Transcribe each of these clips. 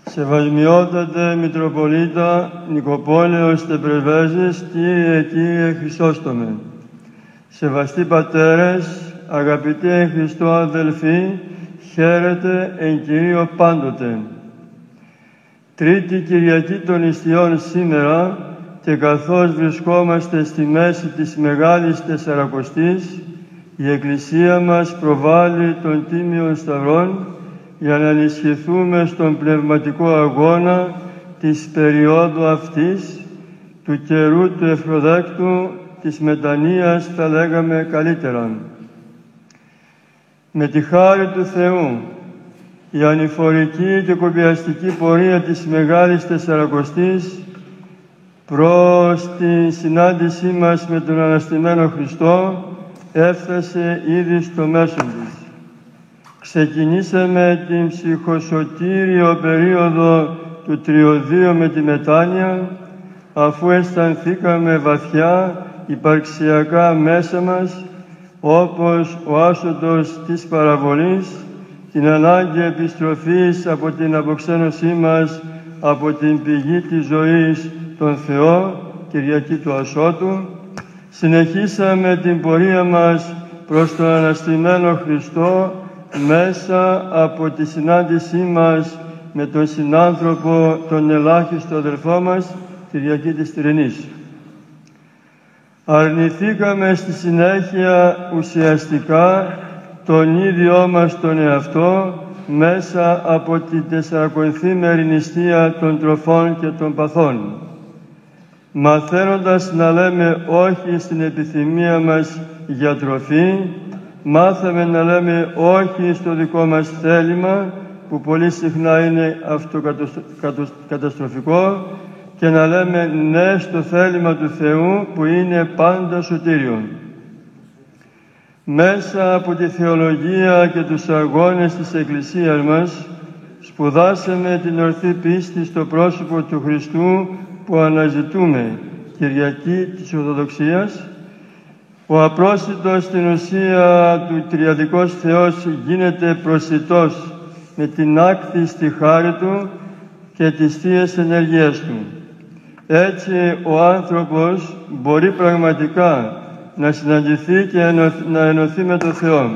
Σεβασμιότατε Μητροπολίτα Νικοπόλεως Τεπρεβέζης, Κύριε Χρυσόστομε. Σεβαστοί πατέρες, αγαπητοί εν Χριστώ αδελφοί, χαίρετε εν Κυρίω πάντοτε. Τρίτη Κυριακή των Ιστιών σήμερα, και καθώς βρισκόμαστε στη μέση της Μεγάλης Τεσσαρακοστής, η Εκκλησία μας προβάλλει τον Τίμιον Σταυρόν για να ενισχυθούμε στον πνευματικό αγώνα της περίοδου αυτής, του καιρού του ευπροδέκτου, της μετανοίας, θα λέγαμε καλύτερα. Με τη χάρη του Θεού, η ανηφορική και κοπιαστική πορεία της Μεγάλης Τεσσαρακοστής προς τη συνάντησή μας με τον Αναστημένο Χριστό έφτασε ήδη στο μέσον της. Ξεκινήσαμε την ψυχοσωτήριο περίοδο του τριωδίου με τη μετάνοια, αφού αισθανθήκαμε βαθιά υπαρξιακά μέσα μας, όπως ο άσωτος της παραβολής, την ανάγκη επιστροφής από την αποξένωσή μας από την πηγή της ζωής, τον Θεό, Κυριακή του Ασώτου. Συνεχίσαμε την πορεία μας προς τον Αναστημένο Χριστό μέσα από τη συνάντησή μας με τον συνάνθρωπο, τον ελάχιστο αδελφό μας, Κυριακή της Τυρινής. Αρνηθήκαμε στη συνέχεια ουσιαστικά τον ίδιο μας τον εαυτό μέσα από την τεσσαρακονθήμερη νηστεία των τροφών και των παθών. Μαθαίνοντας να λέμε όχι στην επιθυμία μας για τροφή, μάθαμε να λέμε όχι στο δικό μας θέλημα, που πολύ συχνά είναι αυτοκαταστροφικό, και να λέμε ναι στο θέλημα του Θεού, που είναι πάντα σωτήριο. Μέσα από τη θεολογία και τους αγώνες της Εκκλησίας μας σπουδάσαμε την ορθή πίστη στο πρόσωπο του Χριστού που αναζητούμε, Κυριακή της Ορθοδοξίας. Ο απρόσιτος στην ουσία του Τριαδικός Θεός γίνεται προσιτός με την άκθιστη χάρη Του και τις θείες ενεργείες Του. Έτσι ο άνθρωπος μπορεί πραγματικά να συναντηθεί και να ενωθεί με τον Θεό.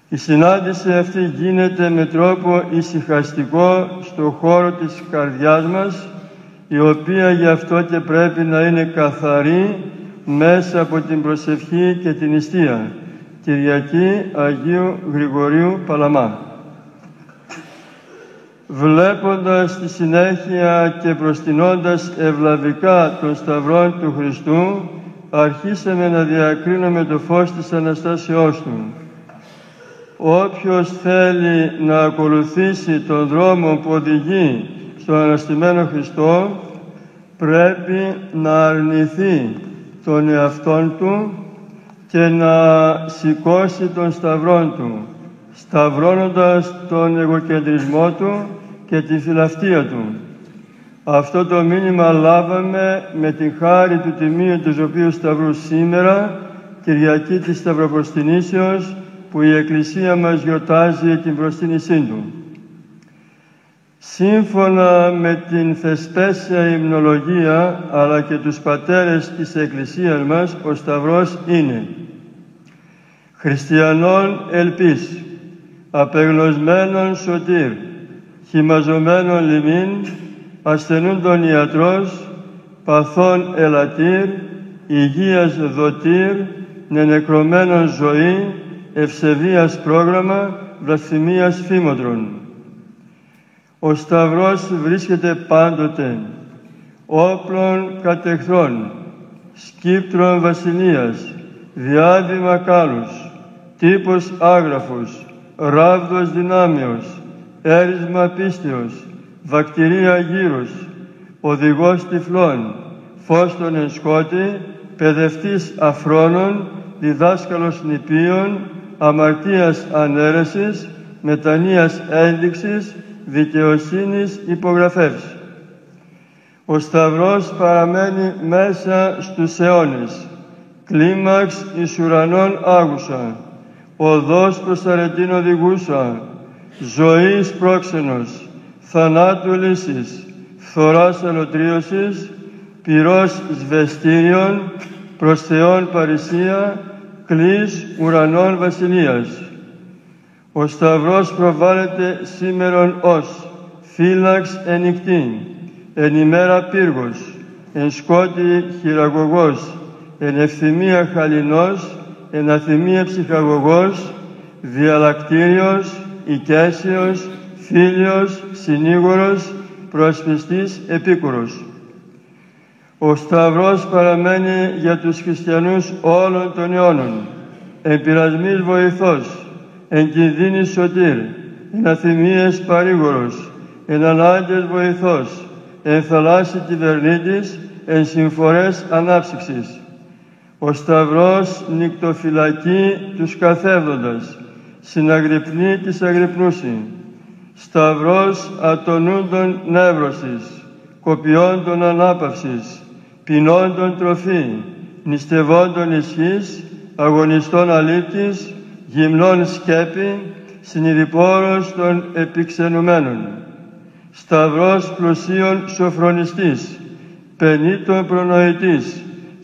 Η συνάντηση αυτή γίνεται με τρόπο ησυχαστικό στο χώρο της καρδιάς μας, η οποία γι' αυτό και πρέπει να είναι καθαρή μέσα από την προσευχή και την νηστεία. Κυριακή Αγίου Γρηγορίου Παλαμά. Βλέποντας στη συνέχεια και προστινώντας ευλαβικά των Σταυρών του Χριστού, αρχίσαμε να διακρίνουμε το φως της Αναστάσεώς Του. Όποιος θέλει να ακολουθήσει τον δρόμο που οδηγεί στον Αναστημένο Χριστό, πρέπει να αρνηθεί τον εαυτόν του και να σηκώσει τον σταυρόν του, σταυρώνοντας τον εγωκεντρισμό του και τη φιλαυτία του. Αυτό το μήνυμα λάβαμε με τη χάρη του Τιμίου του Ζωπίου Σταυρού σήμερα, Κυριακή της Σταυροπροστινήσεως, που η Εκκλησία μας γιορτάζει την προστίνησή Του. Σύμφωνα με την θεσπέσια υμνολογία, αλλά και τους πατέρες της Εκκλησίας μας, ο Σταυρός είναι χριστιανών ελπίς, απεγνωσμένων σωτήρ, χυμαζομένων λιμήν, ασθενούντων ιατρός, παθών ελατήρ, υγείας δοτήρ, νενεκρωμένων ζωή, ευσεβίας πρόγραμμα, βλασφημίας φήμοτρων. Ο Σταυρός βρίσκεται πάντοτε όπλων κατεχθρών, σκύπτρων βασιλείας, διάδημα κάλους, τύπος άγραφος, ράβδος δυνάμεως, έρισμα πίστεως, βακτηρία γύρους, οδηγός τυφλών, φως των εν σκότη, παιδευτής αφρόνων, διδάσκαλος νηπίων, αμαρτίας ανέρεσης, μετανοίας ένδειξης, δικαιοσύνης υπογραφεύς. Ο Σταυρός παραμένει μέσα στους αιώνες, κλίμαξ εις ουρανών άγουσα, οδός προς αρετήν οδηγούσα, ζωής πρόξενος, θανάτου λύσης, φθοράς αλωτρίωσης, πυρός σβεστήριον, προς Θεόν παρησία, κλής ουρανών βασιλείας. Ο Σταυρός προβάλλεται σήμερον ως φύλαξ ενικτή, εν ημέρα πύργος, εν σκότη χειραγωγός, εν ευθυμία χαλινός, εν αθυμία ψυχαγωγός, διαλλακτήριος, οικέσιος, φίλιος, συνήγορος, προασπιστής, επίκουρος. Ο Σταυρός παραμένει για τους χριστιανούς όλων των αιώνων, εν πειρασμής βοηθός, εν κινδύνης σωτήρ, εν αθυμίες παρήγορος, εν ανάγκες βοηθός, εν θαλάσσι κυβερνήτης, εν συμφορές ανάψυξης. Ο Σταυρός νυκτοφυλακεί τους καθεύδοντας, συναγρυπνεί της αγρυπνούσι. Σταυρός ατονούντων νεύρωσης, κοπιόντων ανάπαυσης, πεινόντων τροφή, νηστευόντων ισχύς, αγωνιστών αλήτης, γυμνών σκέπη, συνειδηπόρος των επιξενουμένων. Σταυρός πλουσίων σοφρονιστής, πενήτων προνοητής,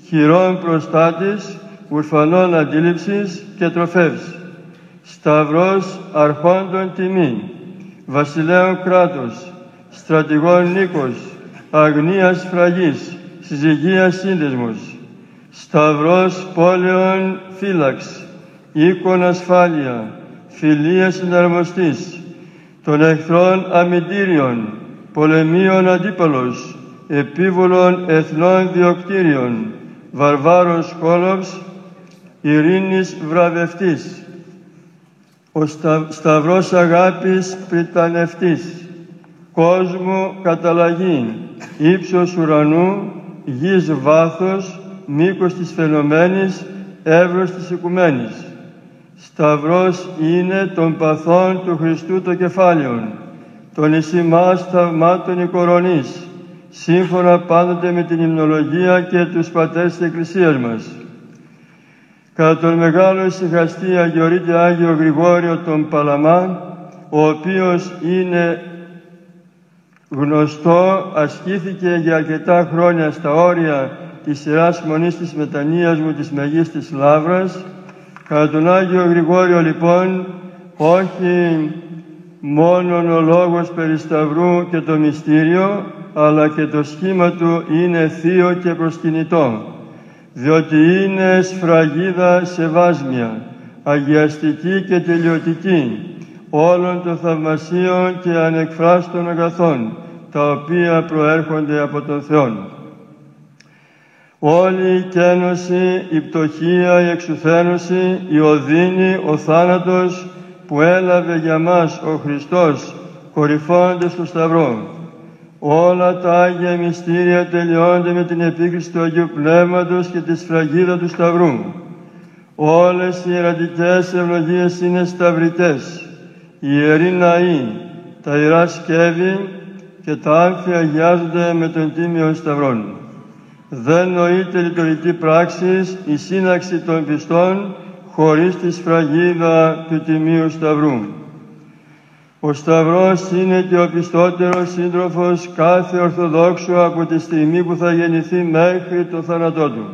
χειρών προστάτης, ουρφανών αντίληψης και τροφεύς. Σταυρός αρχόντων τιμή, βασιλέων κράτος, στρατηγών νίκος, αγνίας φραγής, συζυγίας σύνδεσμος. Σταυρός πόλεων φύλαξ, οίκων ασφάλεια, φιλίας συναρμοστής, των εχθρών αμυντήριων, πολεμίων αντίπαλος, επίβολων εθνών διοκτήριων, βαρβάρων σκόλοψ, ειρήνης βραβευτής. Ο Σταυρός αγάπης πριτανευτής, κόσμου καταλλαγή, ύψος ουρανού, γης βάθος, μήκος της φαινομένης, εύρος της οικουμένης. Σταυρός είναι των παθών του Χριστού το κεφάλαιον, των εις ημάς θαυμάτων η κορονής, σύμφωνα πάντοτε με την υμνολογία και τους πατέρες της Εκκλησίας μας. Κατά τον μεγάλο ησυχαστή αγιορείτη Άγιο Γρηγόριο τον Παλαμά, ο οποίος είναι γνωστό, ασκήθηκε για αρκετά χρόνια στα όρια της Ιεράς Μονής της Μετανοίας μου της Μεγίστης Λαύρας. Κατά τον Άγιο Γρηγόριο λοιπόν, όχι μόνον ο λόγος περί Σταυρού και το μυστήριο, αλλά και το σχήμα του είναι θείο και προσκυνητό, διότι είναι σφραγίδα σεβάσμια, αγιαστική και τελειωτική, όλων των θαυμασίων και ανεκφράστων αγαθών, τα οποία προέρχονται από τον Θεό. Όλη η κένωση, η πτωχία, η εξουθένωση, η οδύνη, ο θάνατος που έλαβε για μας ο Χριστός κορυφώνονται στο Σταυρό. Όλα τα Άγια μυστήρια τελειώνται με την επίκριση του Αγίου Πνεύματος και τη σφραγίδα του Σταυρού. Όλες οι ιερατικές ευλογίες είναι σταυρικές. Οι ιεροί ναοί, τα ιερά σκεύη και τα άμφια αγιάζονται με τον τίμιον Σταυρόν. Δεν νοείται λειτουργική πράξη η σύναξη των πιστών χωρίς τη σφραγίδα του Τιμίου Σταυρού. Ο Σταυρός είναι και ο πιστότερος σύντροφος κάθε Ορθοδόξου από τη στιγμή που θα γεννηθεί μέχρι το θάνατό του.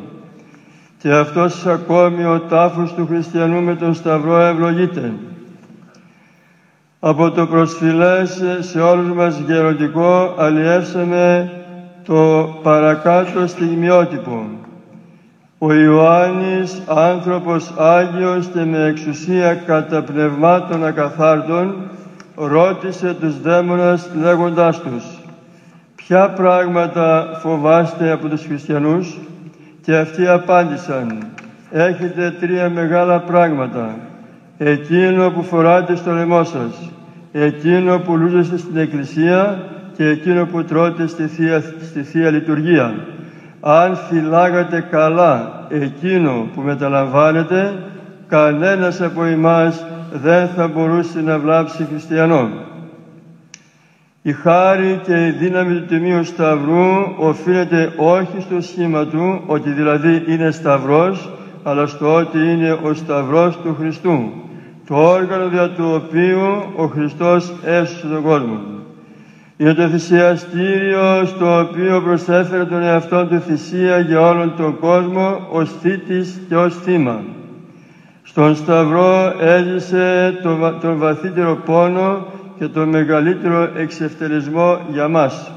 Και αυτός ακόμη ο τάφος του χριστιανού με τον Σταυρό ευλογείται. Από το προσφυλές σε όλους μας γεροντικό αλλιεύσαμε το παρακάτω στιγμιότυπο. Ο Ιωάννης, άνθρωπος Άγιος και με εξουσία κατά πνευμάτων ακαθάρτων, ρώτησε τους δαίμονας λέγοντάς τους: «Ποια πράγματα φοβάστε από τους χριστιανούς?» Και αυτοί απάντησαν: «Έχετε τρία μεγάλα πράγματα. Εκείνο που φοράτε στο λαιμό σας, εκείνο που λούζεστε στην Εκκλησία και εκείνο που τρώτε στη Θεία Λειτουργία. Αν φυλάγατε καλά εκείνο που μεταλαμβάνετε, κανένας από εμάς δεν θα μπορούσε να βλάψει χριστιανό». Η χάρη και η δύναμη του Τιμίου Σταυρού οφείλεται όχι στο σχήμα του, ότι δηλαδή είναι Σταυρός, αλλά στο ότι είναι ο Σταυρός του Χριστού, το όργανο δια του οποίου ο Χριστός έσωσε τον κόσμο. Είναι το θυσιαστήριο στο οποίο προσέφερε τον εαυτό του θυσία για όλον τον κόσμο ως θήτης και ως θύμα. Στον Σταυρό έζησε τον βαθύτερο πόνο και τον μεγαλύτερο εξευτελισμό για μας.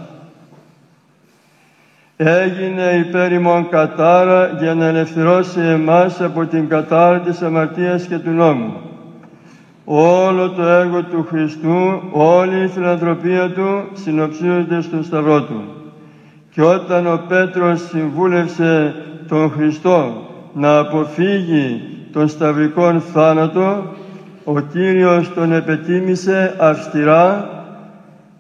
Έγινε υπέρ ημών κατάρα για να ελευθερώσει εμάς από την κατάρα της αμαρτίας και του νόμου. Όλο το έργο του Χριστού, όλη η φιλανθρωπία του συνοψίζονται στον Σταυρό του. Και όταν ο Πέτρος συμβούλευσε τον Χριστό να αποφύγει τον σταυρικόν θάνατο, ο Κύριος τον επετίμησε αυστηρά.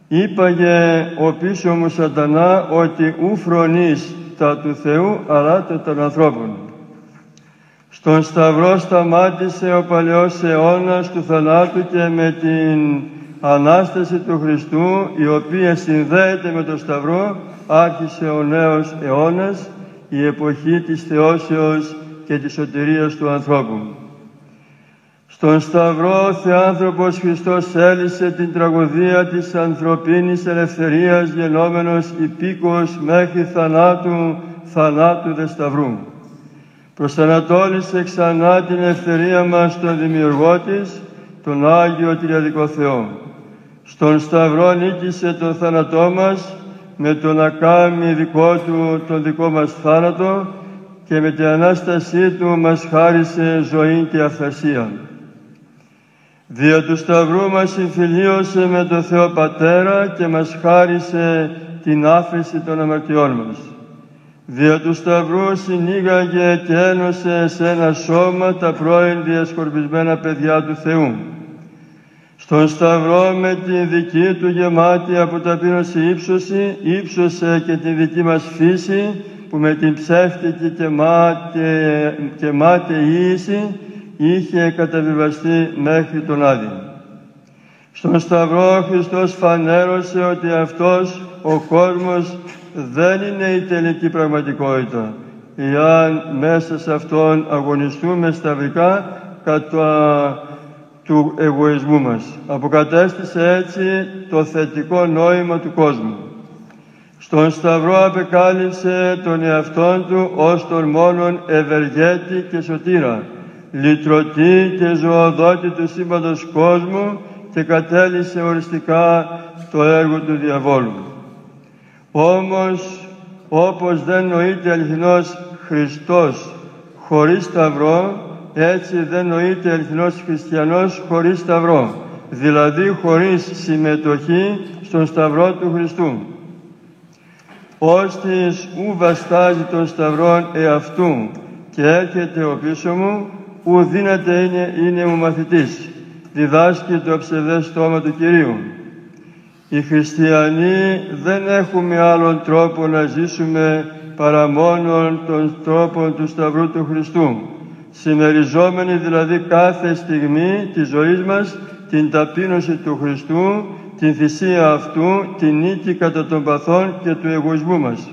Είπαγε ο πίσω μου σατανά ότι ου φρονείς τα του Θεού αλλά τα των ανθρώπων. Στον Σταυρό σταμάτησε ο παλαιός αιώνας του θανάτου και με την Ανάσταση του Χριστού, η οποία συνδέεται με τον Σταυρό, άρχισε ο νέος αιώνας, η εποχή της θεώσεως και της σωτηρίας του ανθρώπου. Στον Σταυρό Θεάνθρωπος Χριστός έλυσε την τραγωδία της ανθρωπίνης ελευθερίας, γενόμενος υπήκοος μέχρι θανάτου δε Σταυρού. Προσανατόλισε ξανά την ελευθερία μας στον Δημιουργό της, τον Άγιο Τριαδικό Θεό. Στον Σταυρό νίκησε τον θάνατό μας με το να κάνει δικό του τον δικό μας θάνατο και με την Ανάστασή του μας χάρισε ζωή και αυθαρσία. Δια του Σταυρού μας συμφιλίωσε με τον Θεό Πατέρα και μας χάρισε την άφεση των αμαρτιών μας. Δια του Σταυρού συνήγαγε και ένωσε σε ένα σώμα τα πρώην διασκορπισμένα παιδιά του Θεού. Στον Σταυρό με την δική του γεμάτη από ταπείνωση ύψωση, ύψωσε και την δική μας φύση που με την ψεύτικη και μάταιη ίηση είχε καταβιβαστεί μέχρι τον Άδη. Στον Σταυρό ο Χριστός φανέρωσε ότι αυτός ο κόσμος δεν είναι η τελική πραγματικότητα, εάν μέσα σε αυτόν αγωνιστούμε σταυρικά κατά του εγωισμού μας. Αποκατέστησε έτσι το θετικό νόημα του κόσμου. Στον Σταυρό απεκάλυψε τον εαυτόν του ως τον μόνον ευεργέτη και σωτήρα, λυτρωτή και ζωοδότη του σύμπαντος κόσμου και κατέλυσε οριστικά το έργο του διαβόλου. Όμως, όπως δεν νοείται αληθινός Χριστός χωρίς Σταυρό, έτσι δεν νοείται αληθινός χριστιανός χωρίς Σταυρό, δηλαδή χωρίς συμμετοχή στον Σταυρό του Χριστού. Ώστις ου βαστάζει τον Σταυρόν εαυτού και έρχεται ο πίσω μου, ου δύναται είναι μου μαθητής, διδάσκει το ψευδές στόμα του Κυρίου. Οι χριστιανοί δεν έχουμε άλλον τρόπο να ζήσουμε παρά μόνον τον τρόπο του Σταυρού του Χριστού, συμμεριζόμενοι δηλαδή κάθε στιγμή της ζωής μας την ταπείνωση του Χριστού, την θυσία αυτού, την νίκη κατά των παθών και του εγωισμού μας.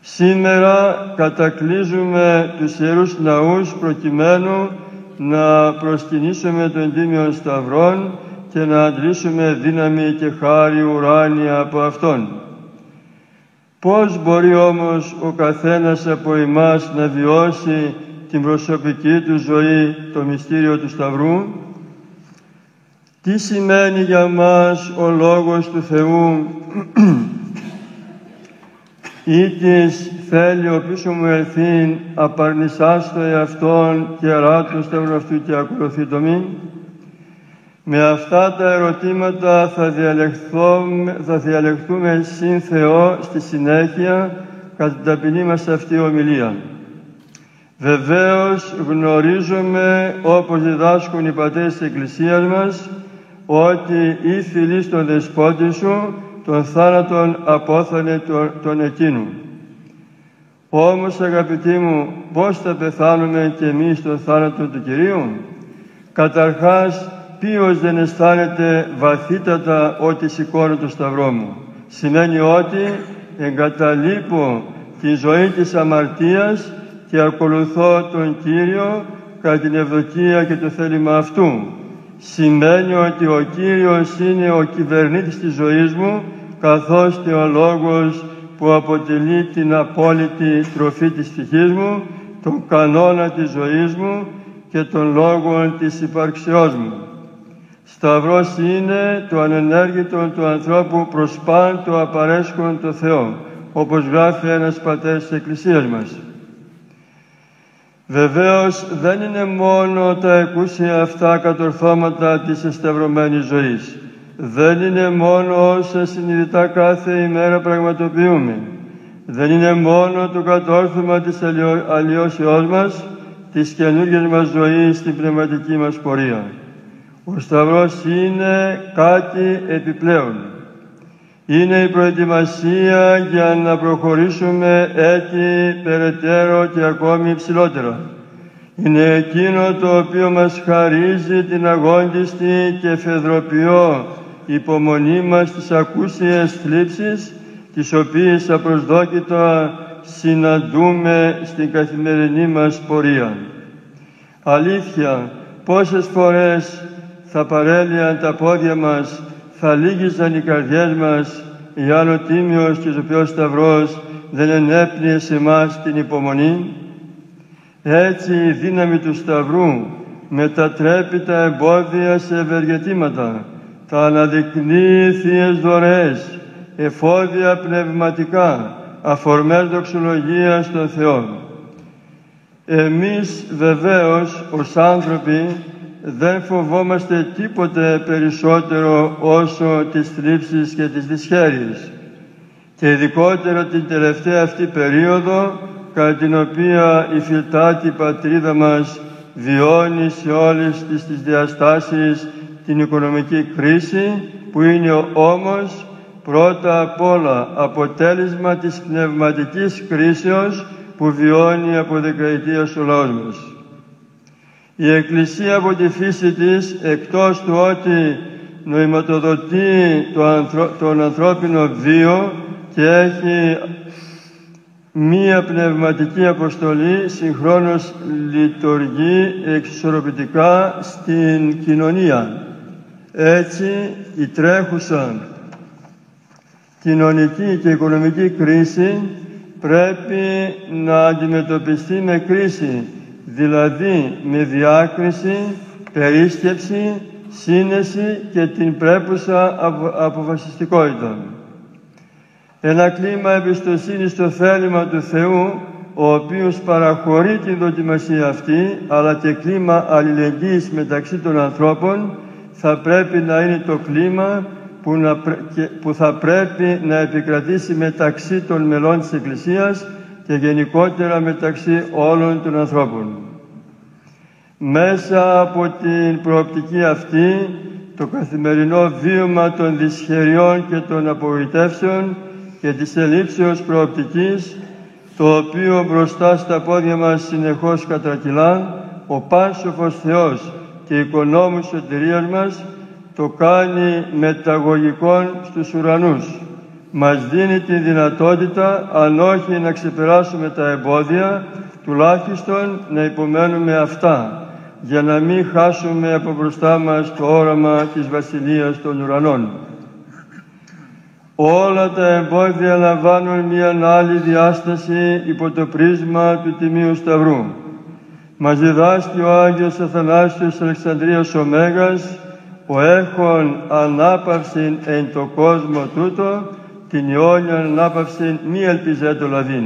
Σήμερα κατακλείζουμε τους Ιερούς Ναούς προκειμένου να προσκυνήσουμε τον Τίμιον Σταυρόν και να αντλήσουμε δύναμη και χάρη ουράνια από Αυτόν. Πώς μπορεί όμως ο καθένας από εμάς να βιώσει την προσωπική του ζωή το μυστήριο του Σταυρού? Τι σημαίνει για μας ο Λόγος του Θεού ή της θέλει ο πίσω μου ελθύν απαρνησάς το εαυτόν και αρά το Σταύρο αυτού και ακολουθεί το μην? Με αυτά τα ερωτήματα θα διαλεχθούμε συν Θεό στη συνέχεια κατά την ταπεινή μας αυτή ομιλία. Βεβαίως γνωρίζουμε, όπως διδάσκουν οι πατέρες της Εκκλησίας μας, ότι ή φιλείς τον δεσπότη σου, τον θάνατον απόθανε τον εκείνου. Όμως, αγαπητοί μου, πώς θα πεθάνουμε κι εμείς τον θάνατο του Κυρίου? Καταρχάς, ποιος δεν αισθάνεται βαθύτατα ότι σηκώνω το Σταυρό μου? Σημαίνει ότι εγκαταλείπω τη ζωή της αμαρτίας και ακολουθώ τον Κύριο κατά την ευδοκία και το θέλημα Αυτού. σημαίνει ότι ο Κύριος είναι ο κυβερνήτης της ζωής μου, καθώς και ο Λόγος που αποτελεί την απόλυτη τροφή της ψυχής μου, τον κανόνα της ζωής μου και τον λόγο της υπαρξεώς μου. Σταυρός είναι το ανενέργητο του ανθρώπου προς παν το απαρέσχον το Θεό, όπως γράφει ένας πατέρας της Εκκλησίας μας. Βεβαίως δεν είναι μόνο τα εκούσια αυτά κατορθώματα της εσταυρωμένης ζωής. Δεν είναι μόνο όσα συνειδητά κάθε ημέρα πραγματοποιούμε. Δεν είναι μόνο το κατόρθωμα της αλλοιώσεώς μας, της καινούργιας μας ζωής στην πνευματική μας πορεία. Ο Σταυρός είναι κάτι επιπλέον. Είναι η προετοιμασία για να προχωρήσουμε έτσι περαιτέρω και ακόμη υψηλότερα. Είναι εκείνο το οποίο μας χαρίζει την αγόντιστη και φεδροποιώ υπομονή μας στις ακούσιες θλίψεις, τις οποίες απροσδόκητα συναντούμε στην καθημερινή μας πορεία. Αλήθεια, πόσες φορές θα παρέλυαν τα πόδια μας, θα λύγιζαν οι καρδιές μας, εάν ο Τίμιος και ζωοποιός Σταυρός δεν ενέπνιε σε εμάς την υπομονή. Έτσι η δύναμη του Σταυρού μετατρέπει τα εμπόδια σε ευεργετήματα, τα αναδεικνύει θείες δωρεές, εφόδια πνευματικά, αφορμές δοξολογίας των Θεών. Εμείς βεβαίως ως άνθρωποι δεν φοβόμαστε τίποτε περισσότερο όσο τις θλίψεις και τις δυσχέρειες, και ειδικότερα την τελευταία αυτή περίοδο, κατά την οποία η φιλτάτη πατρίδα μας βιώνει σε όλες τις διαστάσεις την οικονομική κρίση, που είναι όμως πρώτα απ' όλα αποτέλεσμα της πνευματικής κρίσεως που βιώνει από δεκαετίες ο λαός μας. Η Εκκλησία από τη φύση της, εκτός του ότι νοηματοδοτεί τον ανθρώπινο βίο και έχει μία πνευματική αποστολή, συγχρόνως λειτουργεί εξισορροπητικά στην κοινωνία. Έτσι, η τρέχουσα κοινωνική και οικονομική κρίση πρέπει να αντιμετωπιστεί με κρίση, δηλαδή με διάκριση, περίσκεψη, σύνεση και την πρέπουσα αποφασιστικότητα. Ένα κλίμα εμπιστοσύνης στο θέλημα του Θεού, ο οποίος παραχωρεί την δοκιμασία αυτή, αλλά και κλίμα αλληλεγγύης μεταξύ των ανθρώπων, θα πρέπει να είναι το κλίμα που θα πρέπει να επικρατήσει μεταξύ των μελών της Εκκλησίας και γενικότερα μεταξύ όλων των ανθρώπων. Μέσα από την προοπτική αυτή, το καθημερινό βίωμα των δυσχεριών και των απογοητεύσεων και της ελλείψεως προοπτικής, το οποίο μπροστά στα πόδια μας συνεχώς κατρακυλά, ο πάνσοφος Θεός και οικονόμους σωτηρίας μας το κάνει μεταγωγικών στους ουρανούς. Μας δίνει τη δυνατότητα, αν όχι να ξεπεράσουμε τα εμπόδια, τουλάχιστον να υπομένουμε αυτά, για να μην χάσουμε από μπροστά μας το όραμα της Βασιλείας των Ουρανών. Όλα τα εμπόδια λαμβάνουν μια άλλη διάσταση υπό το πρίσμα του Τιμίου Σταυρού. Μας διδάσκει ο Άγιος Αθανάσιος Αλεξανδρίας ο Μέγας, ο έχων ανάπαυσιν εν το κόσμο τούτο, την αιώνιον ανάπαυσιν μη ελπιζέτο λαβήν.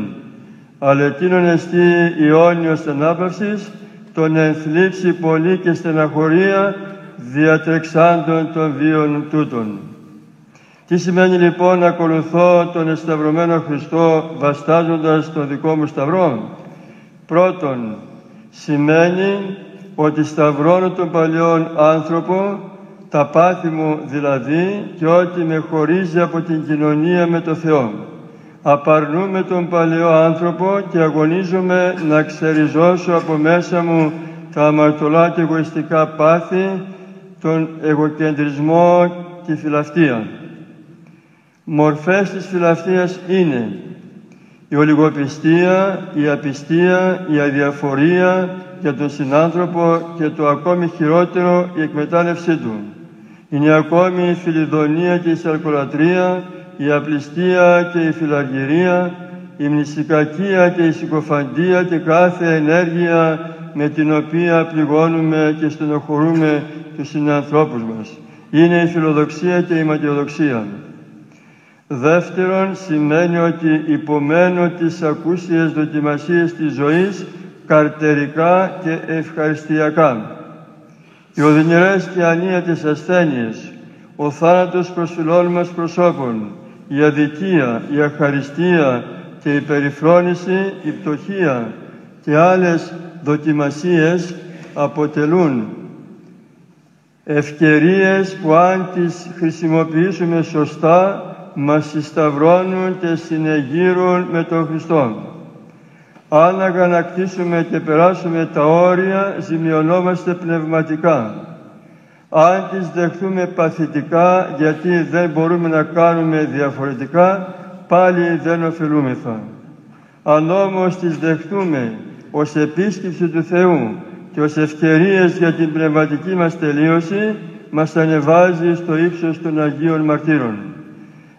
Αλλά εκείνον εστί αιώνιος ανάπαυσης, τον ενθλίψει πολύ και στεναχωρία διατρεξάντων των βίων τούτων. Τι σημαίνει λοιπόν να ακολουθώ τον εσταυρωμένο Χριστό βαστάζοντας τον δικό μου σταυρό? Πρώτον, σημαίνει ότι σταυρώνω τον παλιόν άνθρωπο, τα πάθη μου δηλαδή, και ότι με χωρίζει από την κοινωνία με το Θεό. Απαρνούμε τον παλαιό άνθρωπο και αγωνίζομαι να ξεριζώσω από μέσα μου τα αμαρτωλά και εγωιστικά πάθη, τον εγωκεντρισμό και φιλαυτία. Μορφές της φιλαυτίας είναι η ολιγοπιστία, η απιστία, η αδιαφορία, για τον συνάνθρωπο και το ακόμη χειρότερο η εκμετάλλευσή του. Είναι ακόμη η φιλιδονία και η σαρκολατρία, η απληστία και η φιλαργυρία, η μνησικακία και η συκοφαντία και κάθε ενέργεια με την οποία πληγώνουμε και στενοχωρούμε τους συνανθρώπους μας. Είναι η φιλοδοξία και η ματιοδοξία. Δεύτερον, σημαίνει ότι υπομένω τις ακούσιες δοκιμασίες της ζωής καρτερικά και ευχαριστιακά. Οι οδυνηρές και ανίατες ασθένειες, ο θάνατος προσφυλών μας προσώπων, η αδικία, η αχαριστία και η περιφρόνηση, η πτωχία και άλλες δοκιμασίες αποτελούν ευκαιρίες που αν τις χρησιμοποιήσουμε σωστά μας συσταυρώνουν και συνεγείρουν με τον Χριστό. Αν αγανακτήσουμε και περάσουμε τα όρια, ζημιωνόμαστε πνευματικά. Αν τις δεχθούμε παθητικά, γιατί δεν μπορούμε να κάνουμε διαφορετικά, πάλι δεν ωφελούμεθα. Αν όμως τις δεχτούμε ως επίσκεψη του Θεού και ως ευκαιρίες για την πνευματική μας τελείωση, μας ανεβάζει στο ύψος των Αγίων Μαρτύρων.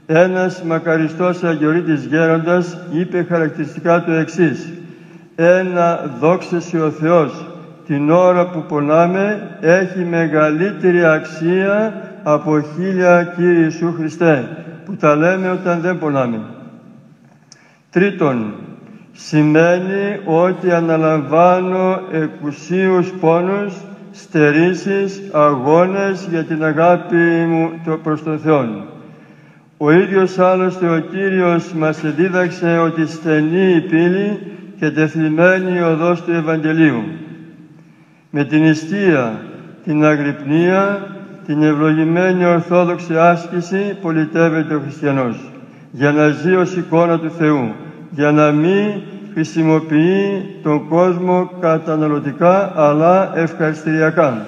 Ένας μακαριστός Αγιορείτης Γέροντας είπε χαρακτηριστικά το εξής: «Ένα δόξεσαι ο Θεός την ώρα που πονάμε έχει μεγαλύτερη αξία από 1000 Κύριε Ιησού Χριστέ», που τα λέμε όταν δεν πονάμε. Τρίτον, σημαίνει ότι αναλαμβάνω εκουσίους πόνους, στερήσεις, αγώνες για την αγάπη μου προς τον Θεό. Ο ίδιος άλλωστε ο Κύριος μας εδίδαξε ότι στενή η πύλη και τεθλιμμένη η οδός του Ευαγγελίου. Με την νηστεία, την αγρυπνία, την ευλογημένη ορθόδοξη άσκηση πολιτεύεται ο χριστιανός, για να ζει ως εικόνα του Θεού, για να μην χρησιμοποιεί τον κόσμο καταναλωτικά, αλλά ευχαριστηριακά.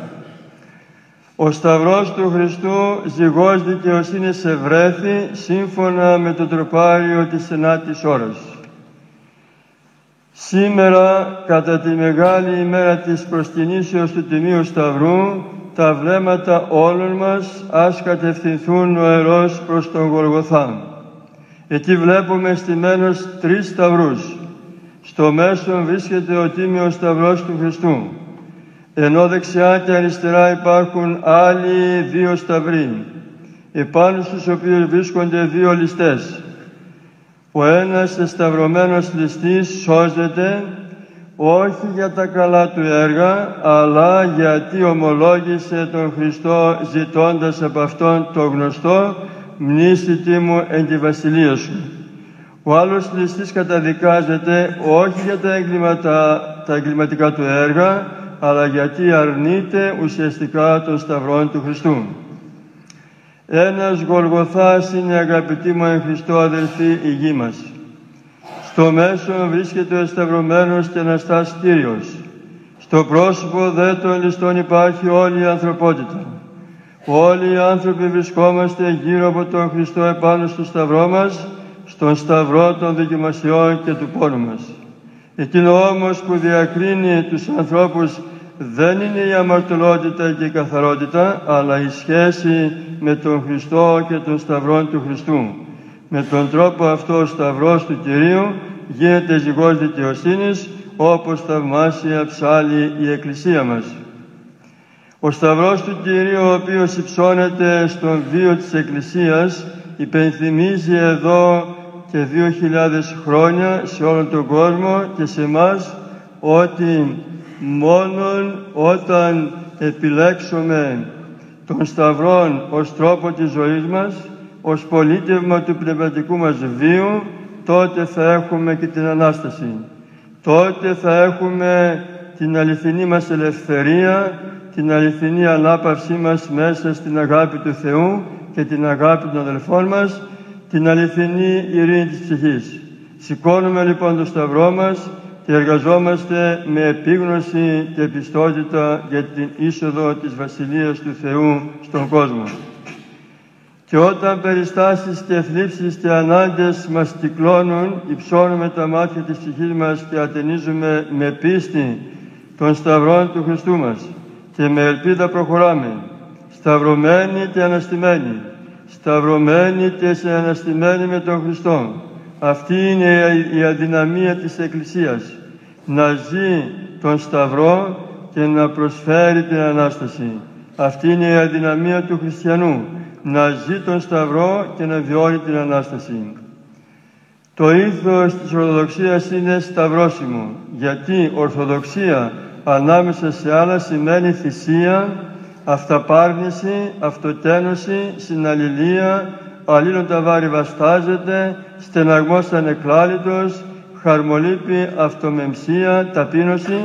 Ο Σταυρός του Χριστού ζυγός δικαιοσύνης ευρέθη σύμφωνα με το τροπάριο της 9ης ώρας. Σήμερα, κατά τη μεγάλη ημέρα της προσκυνήσεως του Τιμίου Σταυρού, τα βλέμματα όλων μας ας κατευθυνθούν νοερώς προς τον Γολγοθά. Εκεί βλέπουμε στημένος 3 σταυρούς. Στο μέσο βρίσκεται ο Τίμιος Σταυρός του Χριστού, ενώ δεξιά και αριστερά υπάρχουν άλλοι 2 σταυροί, επάνω στους οποίους βρίσκονται 2 ληστές. Ο ένας εσταυρωμένος ληστής σώζεται όχι για τα καλά του έργα, αλλά γιατί ομολόγησε τον Χριστό ζητώντας από Αυτόν το γνωστό «Μνήσθητι μου εν τη βασιλεία σου». Ο άλλος ληστής καταδικάζεται όχι για τα εγκληματικά του έργα, αλλά γιατί αρνείται ουσιαστικά των σταυρών του Χριστού. Ένας Γολγοθάς είναι, αγαπητοί μου εν Χριστώ αδελφοί, η γη μας. Στο μέσο βρίσκεται ο εσταυρωμένος και Αναστάς Κύριος. Στο πρόσωπο δε των ληστών υπάρχει όλη η ανθρωπότητα. Όλοι οι άνθρωποι βρισκόμαστε γύρω από τον Χριστό επάνω στο σταυρό μας, στον σταυρό των δοκιμασιών και του πόνου μας. Εκείνο όμως που διακρίνει τους ανθρώπους δεν είναι η αμαρτωλότητα και η καθαρότητα, αλλά η σχέση με τον Χριστό και τον σταυρό του Χριστού. Με τον τρόπο αυτό ο σταυρός του Κυρίου γίνεται ζυγός δικαιοσύνης, όπως θαυμάσια ψάλλει η Εκκλησία μας. Ο σταυρός του Κυρίου, ο οποίος υψώνεται στον βίο της Εκκλησίας, υπενθυμίζει εδώ και 2.000 χρόνια σε όλον τον κόσμο και σε εμάς ότι μόνον όταν επιλέξουμε τον Σταυρόν ως τρόπο της ζωής μας, ως πολίτευμα του πνευματικού μας βίου, τότε θα έχουμε και την Ανάσταση. Τότε θα έχουμε την αληθινή μας ελευθερία, την αληθινή ανάπαυσή μας μέσα στην αγάπη του Θεού και την αγάπη των αδελφών μας, την αληθινή ειρήνη της ψυχής. Σηκώνουμε λοιπόν το σταυρό μας και εργαζόμαστε με επίγνωση και πιστότητα για την είσοδο της Βασιλείας του Θεού στον κόσμο. Και όταν περιστάσεις και θλίψεις και ανάγκες μας κυκλώνουν, υψώνουμε τα μάτια της ψυχής μας και ατενίζουμε με πίστη των σταυρών του Χριστού μας και με ελπίδα προχωράμε, σταυρωμένοι και αναστημένοι, σταυρωμένοι και σε αναστημένοι με τον Χριστό. Αυτή είναι η αδυναμία της Εκκλησίας, να ζει τον Σταυρό και να προσφέρει την Ανάσταση. Αυτή είναι η αδυναμία του χριστιανού, να ζει τον Σταυρό και να βιώνει την Ανάσταση. Το ήθος της Ορθοδοξίας είναι σταυρώσιμο, γιατί Ορθοδοξία ανάμεσα σε άλλα σημαίνει θυσία, αυταπάρνηση, αυτοτένωση, συναλληλία, αλλήλων τα βάρη βαστάζεται, στεναγμός ανεκλάλητος, χαρμολύπη, αυτομεμψία, ταπείνωση,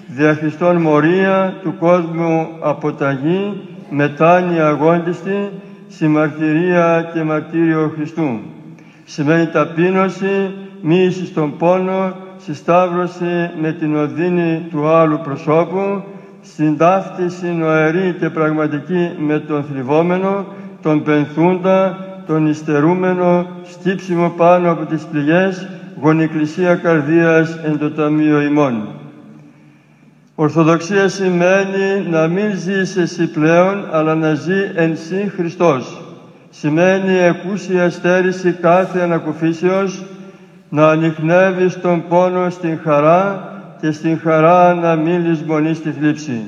δια Χριστόν μορία, του κόσμου αποταγή, μετάνοια αγόντιστη, συμμαρτυρία και μαρτύριο Χριστού. Σημαίνει ταπείνωση, μοίηση στον πόνο, συσταύρωση με την οδύνη του άλλου προσώπου, συντάφτιση νοερή και πραγματική με τον θλιβόμενο, τον πενθούντα, τον υστερούμενο, στύψιμο πάνω από τις πληγές, γονικλησία καρδίας εν το ταμείο ημών. Ορθοδοξία σημαίνει να μην ζεις εσύ πλέον, αλλά να ζει εν σύ Χριστός. Σημαίνει εκούσια στέρηση κάθε ανακουφίσεως, να ανιχνεύεις τον πόνο στην χαρά και στην χαρά να μην λησμονείς τη θλίψη.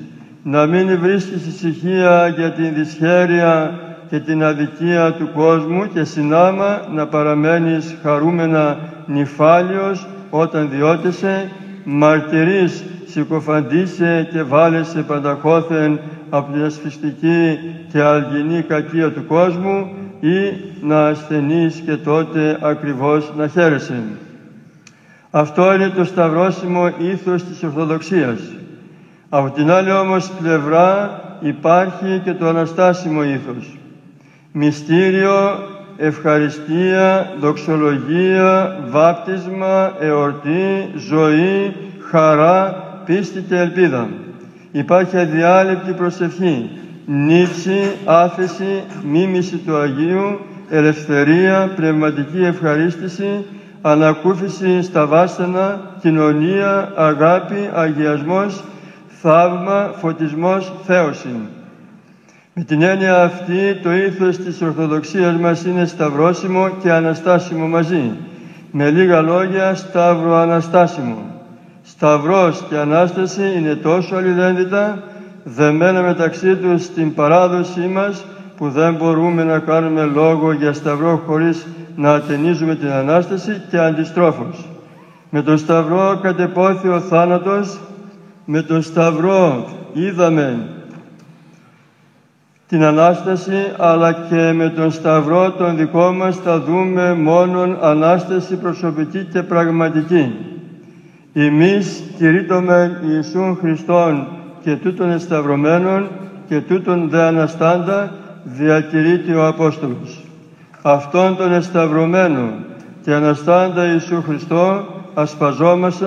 Να μην βρίσκεις ησυχία για την δυσχέρεια και την αδικία του κόσμου και συνάμα να παραμένεις χαρούμενα νυφάλιος όταν διώτεσαι, μαρτυρείς, συκοφαντήσαι και βάλεσαι πανταχώθεν από την ασφυστική και αλγινή κακία του κόσμου ή να ασθενείς και τότε ακριβώς να χαίρεσαι. Αυτό είναι το σταυρώσιμο ήθος της Ορθοδοξίας. Από την άλλη όμως πλευρά υπάρχει και το αναστάσιμο ήθος. Μυστήριο, ευχαριστία, δοξολογία, βάπτισμα, εορτή, ζωή, χαρά, πίστη και ελπίδα. Υπάρχει αδιάλειπτη προσευχή, νύψη, άφεση, μίμηση του Αγίου, ελευθερία, πνευματική ευχαρίστηση, ανακούφιση στα βάσανα, κοινωνία, αγάπη, αγιασμός, θαύμα, φωτισμός, θέωση. Με την έννοια αυτή το ήθος της Ορθοδοξίας μας είναι σταυρώσιμο και αναστάσιμο μαζί. Με λίγα λόγια, σταύρο αναστάσιμο. Σταυρός και Ανάσταση είναι τόσο αλληλένδετα, δεμένα μεταξύ τους στην παράδοσή μας, που δεν μπορούμε να κάνουμε λόγο για σταυρό χωρίς να ατενίζουμε την Ανάσταση και αντιστρόφως. Με τον σταυρό κατεπόθη ο θάνατος, με τον σταυρό είδαμε την Ανάσταση, αλλά και με τον σταυρό τον δικό μας θα δούμε μόνον Ανάσταση προσωπική και πραγματική. Εμείς κηρύττομεν Ιησούν Χριστόν και τούτον εσταυρωμένον και τούτον δε αναστάντα διακηρύττει ο Απόστολος. Αυτόν τον εσταυρωμένο και αναστάντα Ιησού Χριστό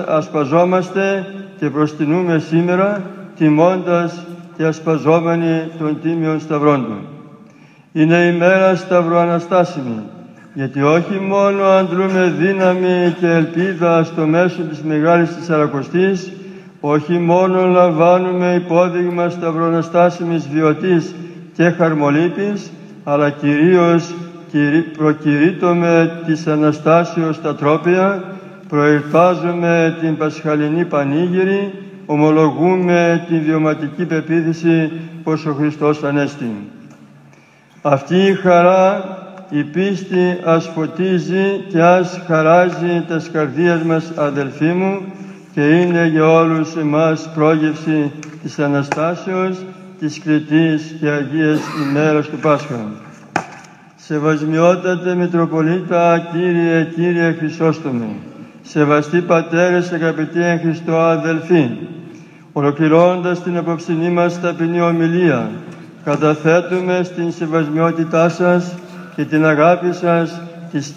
ασπαζόμαστε και προστινούμε σήμερα, τιμώντας και ασπαζόμενοι των τίμιων σταυρών του. Είναι η μέρα σταυροαναστάσιμη, γιατί όχι μόνο αντλούμε δύναμη και ελπίδα στο μέσο της Μεγάλης Τεσσαρακοστής, όχι μόνο λαμβάνουμε υπόδειγμα σταυροαναστάσιμης βιωτής και χαρμολύπης, αλλά κυρίως προκηρύττουμε της Αναστάσεως τα τρόπια, προερτάζουμε την Πασχαλινή Πανήγυρη, ομολογούμε την βιωματική πεποίθηση πως ο Χριστός Ανέστη. Αυτή η χαρά, η πίστη ας φωτίζει και ας χαράζει τας καρδίας μας, αδελφοί μου, και είναι για όλους εμάς πρόγευση της Αναστάσεως, της κλητής και Αγίας ημέρας του Πάσχα. Σεβασμιότατε Μητροπολίτα, Κύριε Χρυσόστομε, σεβαστοί πατέρες, αγαπητοί εν Χριστώ αδελφοί, ολοκληρώνοντας την απόψινή μας ταπεινή ομιλία, καταθέτουμε στην σεβασμιότητά σας και την αγάπη σας τις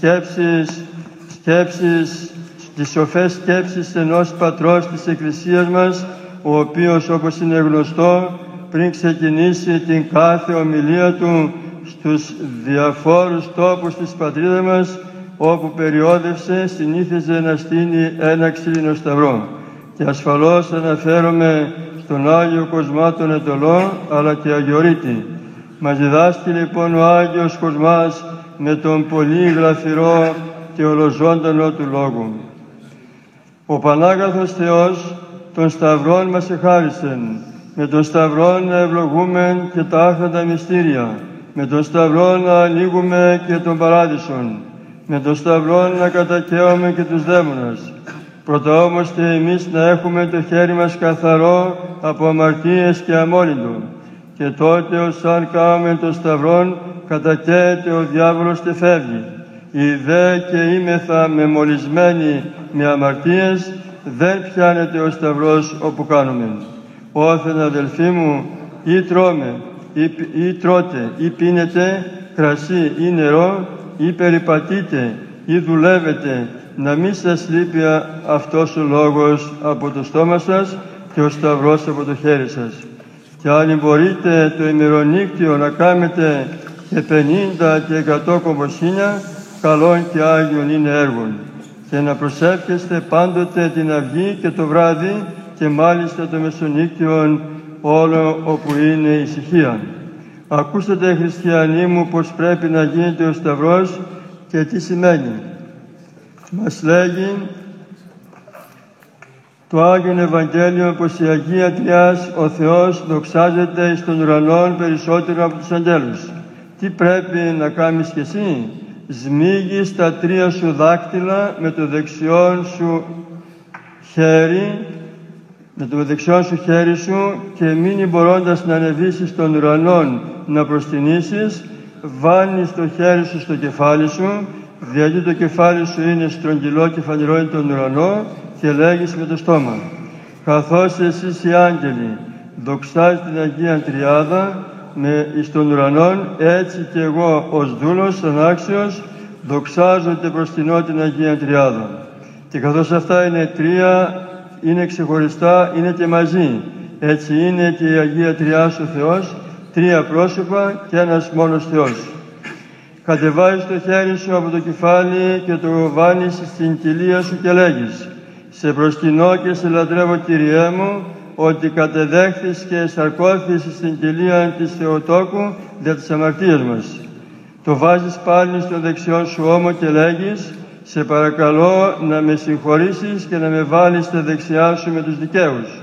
τις σοφές σκέψεις ενός πατρός της Εκκλησίας μας, ο οποίος, όπως είναι γνωστό, πριν ξεκινήσει την κάθε ομιλία του στους διαφόρους τόπους της πατρίδας μας, όπου περιόδευσε, συνήθιζε να στείνει ένα ξύλινο σταυρό. Και ασφαλώς αναφέρομαι στον Άγιο Κοσμά τον Αιτωλό, αλλά και Αγιορείτη. Μας διδάσκει λοιπόν ο Άγιος Κοσμάς με τον πολύ γλαφυρό και ολοζώντανο του λόγου. Ο Πανάγαθος Θεός των Σταυρών μας εχάρισεν, με τον Σταυρό να ευλογούμε και τα άχραντα μυστήρια, με τον Σταυρό να ανοίγουμε και τον Παράδεισον, με τον Σταυρό να κατακαίουμε και τους δαίμονας. Πρώτα όμως και εμείς να έχουμε το χέρι μας καθαρό από αμαρτίες και αμόλυντο. Και τότε ως αν κάνουμε τον Σταυρόν κατακαίεται ο διάβολος και φεύγει. Οι δε και είμεθα μεμολυσμένοι με αμαρτίες, δεν πιάνεται ο Σταυρός όπου κάνουμε. Όθεν αδελφοί μου, ή τρώμε, ή τρώτε, ή πίνετε κρασί ή νερό, ή περιπατείτε, ή δουλεύετε, να μην σας λείπει αυτός ο λόγος από το στόμα σας και ο Σταυρός από το χέρι σας. Και αν μπορείτε το ημερονύκτιο να κάνετε και 50 και 100 κομποσύνια, καλόν και Άγιον είναι έργον. Και να προσεύχεστε πάντοτε την αυγή και το βράδυ και μάλιστα το μεσονύκτιον όλο όπου είναι ησυχία. Ακούσατε, χριστιανοί μου, πως πρέπει να γίνεται ο Σταυρός και τι σημαίνει. Μας λέγει το Άγιον Ευαγγέλιο πως η Αγία Τριάς ο Θεός δοξάζεται εις των ουρανών περισσότερο από τους αγγέλους. Τι πρέπει να κάνεις κι εσύ? Σμίγεις τα 3 σου δάκτυλα με το δεξιόν σου χέρι, σου και μείνει μπορώντας να ανεβήσεις των ουρανών να προστινήσεις, βάνεις το χέρι σου στο κεφάλι σου, γιατί το κεφάλι σου είναι στρογγυλό και φανερώνει τον ουρανό, και λέγεις με το στόμα. Καθώς εσείς οι άγγελοι δοξάζετε την Αγία Τριάδα εις των ουρανών, έτσι και εγώ ως δούλος ανάξιος δοξάζω και προστινώ την Αγία Τριάδα. Και καθώς αυτά είναι 3, είναι ξεχωριστά, είναι και μαζί. Έτσι είναι και η Αγία Τριάς ο Θεός, 3 πρόσωπα και ένας μόνος Θεός. Κατεβάζεις το χέρι σου από το κεφάλι και το βάνεις στην κοιλία σου και λέγεις: «Σε προσκυνώ και σε λατρεύω, Κύριέ μου, ότι κατεδέχθης και σαρκώθης στην κοιλία της Θεοτόκου δια τις αμαρτίες μας». Το βάζεις πάλι στο δεξιό σου ώμο και λέγεις: «Σε παρακαλώ να με συγχωρήσεις και να με βάλεις στα δεξιά σου με τους δικαίους».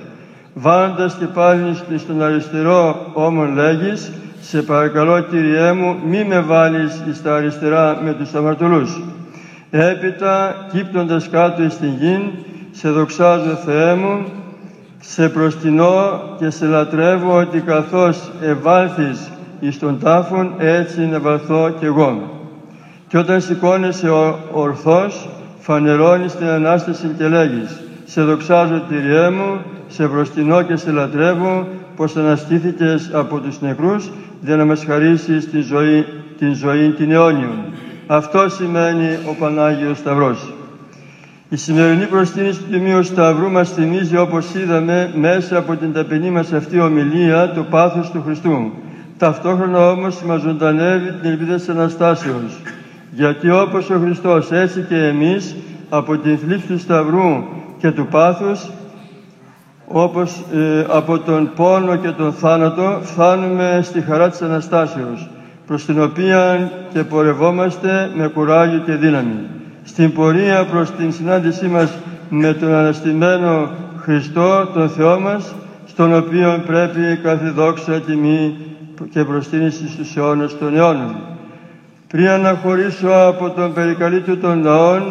Βάνοντας και πάλι στον αριστερό ώμο λέγεις: «Σε παρακαλώ, Κύριέ μου, μη με βάλεις στα αριστερά με τους αμαρτωλούς». Έπειτα, κύπτοντας κάτω στην γην, σε δοξάζω, Θεέ μου, σε προστινώ και σε λατρεύω, ότι καθώς ευάλθεις εις τον τάφον, έτσι να βαλθώ κι εγώ. Και όταν σηκώνεσαι ορθός, φανερώνεις την Ανάσταση και λέγεις: «Σε δοξάζω, Κύριέ μου, σε προστινώ και σε λατρεύω, πως αναστήθηκες από τους νεκρούς, για να μας χαρίσεις την ζωή την αιώνιον». Αυτό σημαίνει ο Πανάγιος Σταυρός. Η σημερινή προστίνηση του Τιμίου Σταυρού μας θυμίζει, όπως είδαμε, μέσα από την ταπεινή μας αυτή ομιλία, το πάθος του Χριστού. Ταυτόχρονα όμως μας ζωντανεύει την ελπίδα της Αναστάσεως. Γιατί όπως ο Χριστός, έτσι και εμείς, από την θλίψη του Σταυρού και του πάθους, όπως από τον πόνο και τον θάνατο, φτάνουμε στη χαρά της Αναστάσεως, προς την οποία και πορευόμαστε με κουράγιο και δύναμη. Στην πορεία προς την συνάντησή μας με τον Αναστημένο Χριστό, τον Θεό μας, στον οποίο πρέπει κάθε δόξα, τιμή και προστίνηση στους αιώνες των αιώνων. Πριν αναχωρήσω από τον περικαλύτου των λαών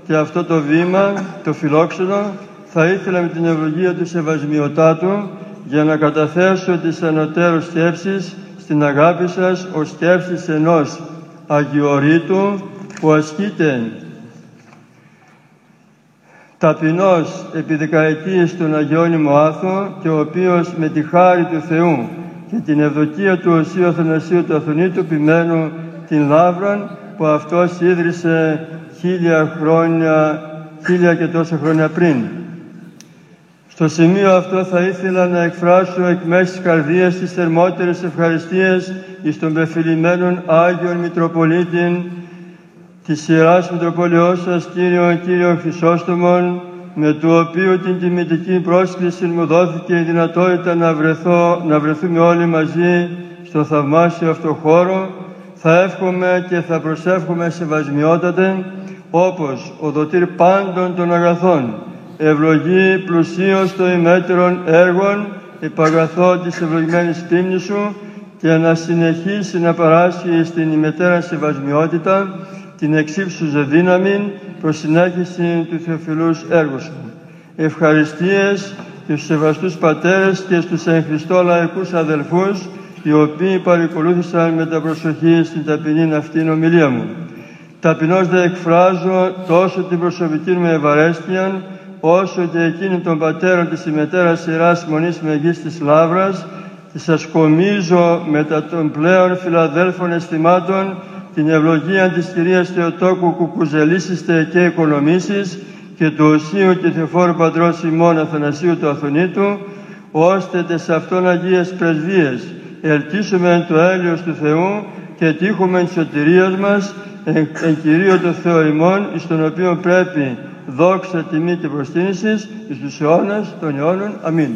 και αυτό το βήμα, το φιλόξενο, θα ήθελα με την ευλογία του Σεβασμιωτάτου για να καταθέσω τις ανωτέρως σκέψεις στην αγάπη σας ως σκέψεις ενός Αγιορείτου που ασκείται ταπεινός επί δεκαετίες στον Αγιώνυμο Άθο και ο οποίος με τη χάρη του Θεού και την ευδοκία του Οσίου Αθανασίου του Αθωνήτου ποιμένου την λαύραν που αυτός ίδρυσε 1000 και τόσα χρόνια πριν. Στο σημείο αυτό θα ήθελα να εκφράσω εκ μέσης της καρδίας τις θερμότερες ευχαριστίες εις τον πεφυλημένον Άγιον Μητροπολίτην της Ιεράς Μητροπολιός σας, Κύριον Χρυσόστομον, με το οποίο την τιμητική πρόσκληση μου δόθηκε η δυνατότητα να βρεθούμε όλοι μαζί στο θαυμάσιο αυτό χώρο, θα εύχομαι και θα προσεύχομαι σεβασμιότατε, όπως ο δοτήρ πάντων των αγαθών, ευλογεί πλουσίως το ημέτερον έργων, υπαγαθώ της ευλογημένης τίμνης σου, και να συνεχίσει να παράσχει στην ημετέρα σεβασμιότητα την εξύψουζε δύναμη προς συνέχιση του Θεοφιλούς έργου σου. Ευχαριστίες στους σεβαστούς πατέρες και στους εν Χριστώ λαϊκούς αδελφούς, οι οποίοι παρακολούθησαν με τα προσοχή στην ταπεινή αυτήν ομιλία μου. Ταπεινώς δε εκφράζω τόσο την προσωπική μου ευαρέστεια, όσο και εκείνη των πατέρων της ημετέρας Ιεράς Μονής Μεγής της Λαύρας, και σας κομίζω μετά των πλέον φιλαδέλφων αισθημάτων την ευλογία της Κυρίας Θεοτόκου Κουκουζελίσιστε και οικονομήσεις και του Οσίου και Θεοφόρου Πατρός ημών Αθανασίου του Αθωνίτου, ώστε τες αυτών Αγίες Πρεσβείες ελκύσουμε το έλεος του Θεού και τύχουμε της σωτηρίας μας εν Κυρίω το Θεό ημών, εις τον οποίο πρέπει δόξα, τιμή και προσκύνησης εις τους αιώνας των αιώνων. Αμήν.